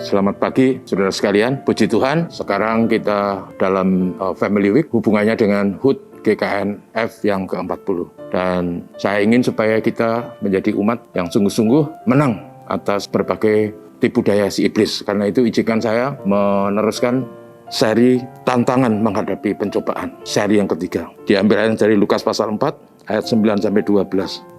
Selamat pagi, saudara sekalian. Puji Tuhan, sekarang kita dalam Family Week, hubungannya dengan HUT GKNF yang ke-40. Dan saya ingin supaya kita menjadi umat yang sungguh-sungguh menang atas berbagai tipu daya si iblis. Karena itu izinkan saya meneruskan seri tantangan menghadapi pencobaan, seri yang ketiga. Diambil ayat dari Lukas pasal 4, ayat 9-12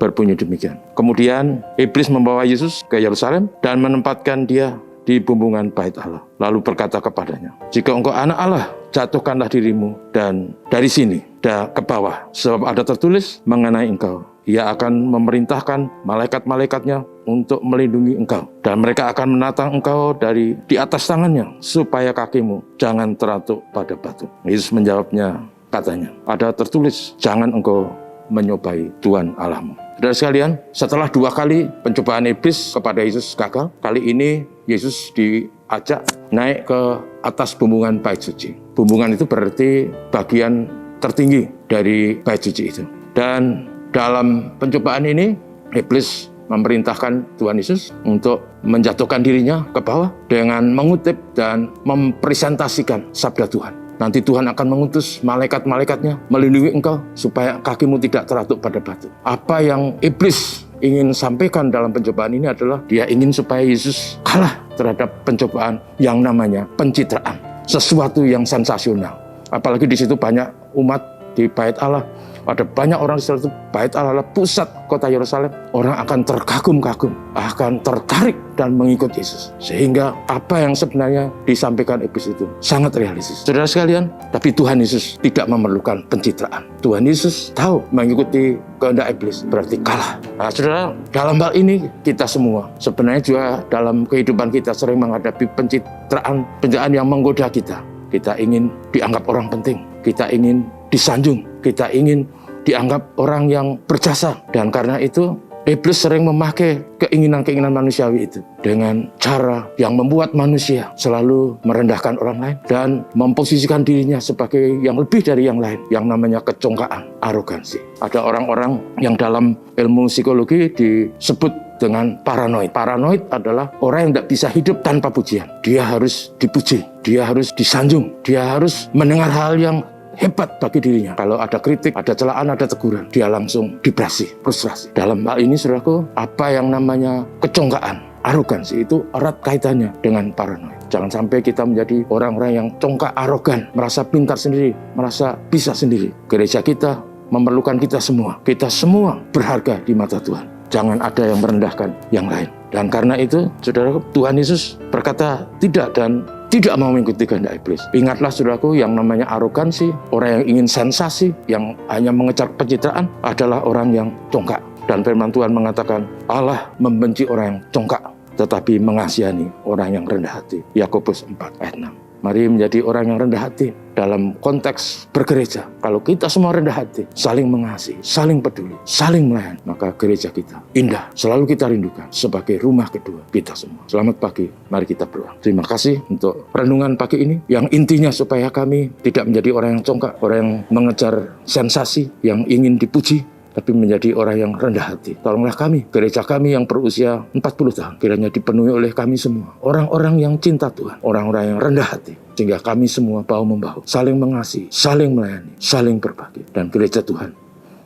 berbunyi demikian. Kemudian iblis membawa Yesus ke Yerusalem dan menempatkan dia di bumbungan bait Allah. Lalu berkata kepadanya, "Jika engkau anak Allah, jatuhkanlah dirimu dan dari sini ke bawah. Sebab ada tertulis mengenai engkau, Ia akan memerintahkan malaikat-malaikatnya untuk melindungi engkau. Dan mereka akan menatang engkau di atas tangannya, supaya kakimu jangan teratuk pada batu." Yesus menjawabnya, katanya, "Ada tertulis, jangan engkau menyobai Tuhan Allahmu." Saudara sekalian, setelah 2 kali pencobaan iblis kepada Yesus gagal, kali ini Yesus diajak naik ke atas bumbungan bait suci. Bumbungan itu berarti bagian tertinggi dari bait suci itu. Dan dalam pencobaan ini, iblis memerintahkan Tuhan Yesus untuk menjatuhkan dirinya ke bawah dengan mengutip dan mempresentasikan sabda Tuhan. Nanti Tuhan akan mengutus malaikat-malaikatnya melindungi engkau supaya kakimu tidak teratuk pada batu. Apa yang iblis ingin sampaikan dalam pencobaan ini adalah dia ingin supaya Yesus kalah terhadap pencobaan yang namanya pencitraan. Sesuatu yang sensasional. Apalagi di situ banyak umat di bait Allah. Ada banyak orang di situ, bait Allah adalah pusat kota Yerusalem. Orang akan terkagum-kagum, akan tertarik dan mengikut Yesus. Sehingga apa yang sebenarnya disampaikan iblis itu sangat realistis. Saudara sekalian, tapi Tuhan Yesus tidak memerlukan pencitraan. Tuhan Yesus tahu mengikuti kehendak iblis berarti kalah. Nah, saudara, dalam hal ini kita semua sebenarnya juga dalam kehidupan kita sering menghadapi pencitraan yang menggoda kita. Kita ingin dianggap orang penting, kita ingin disanjung, kita ingin dianggap orang yang berjasa. Dan karena itu, iblis sering memakai keinginan-keinginan manusiawi itu dengan cara yang membuat manusia selalu merendahkan orang lain dan memposisikan dirinya sebagai yang lebih dari yang lain, yang namanya kecongkaan, arogansi. Ada orang-orang yang dalam ilmu psikologi disebut dengan paranoid. Paranoid adalah orang yang tidak bisa hidup tanpa pujian. Dia harus dipuji, dia harus disanjung, dia harus mendengar hal yang hebat bagi dirinya. Kalau ada kritik, ada celaan, ada teguran, dia langsung vibrasi, frustrasi. Dalam hal ini, saudaraku, apa yang namanya kecongkaan, arogansi itu erat kaitannya dengan paranoid. Jangan sampai kita menjadi orang-orang yang congkak, arogan, merasa pintar sendiri, merasa bisa sendiri. Gereja kita memerlukan kita semua. Kita semua berharga di mata Tuhan. Jangan ada yang merendahkan yang lain. Dan karena itu, saudara, Tuhan Yesus berkata tidak dan tidak mau mengikuti kehendak iblis. Ingatlah saudaraku, yang namanya arogansi, orang yang ingin sensasi, yang hanya mengejar pencitraan adalah orang yang congkak. Dan firman Tuhan mengatakan, Allah membenci orang yang congkak, tetapi mengasihani orang yang rendah hati. Yakobus 4 ayat 6. Mari menjadi orang yang rendah hati dalam konteks bergereja. Kalau kita semua rendah hati, saling mengasihi, saling peduli, saling melayani, maka gereja kita indah. Selalu kita rindukan sebagai rumah kedua kita semua. Selamat pagi, mari kita berdoa. Terima kasih untuk renungan pagi ini, yang intinya supaya kami tidak menjadi orang yang congkak, orang yang mengejar sensasi, yang ingin dipuji, tapi menjadi orang yang rendah hati. Tolonglah kami, gereja kami yang berusia 40 tahun, kiranya dipenuhi oleh kami semua. Orang-orang yang cinta Tuhan, orang-orang yang rendah hati, sehingga kami semua bahu-membahu, saling mengasihi, saling melayani, saling berbagi. Dan gereja Tuhan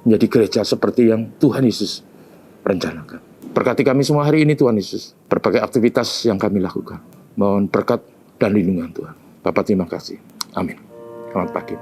menjadi gereja seperti yang Tuhan Yesus rencanakan. Berkati kami semua hari ini Tuhan Yesus, berbagai aktivitas yang kami lakukan. Mohon berkat dan lindungan Tuhan. Bapa, terima kasih. Amin. Selamat pagi.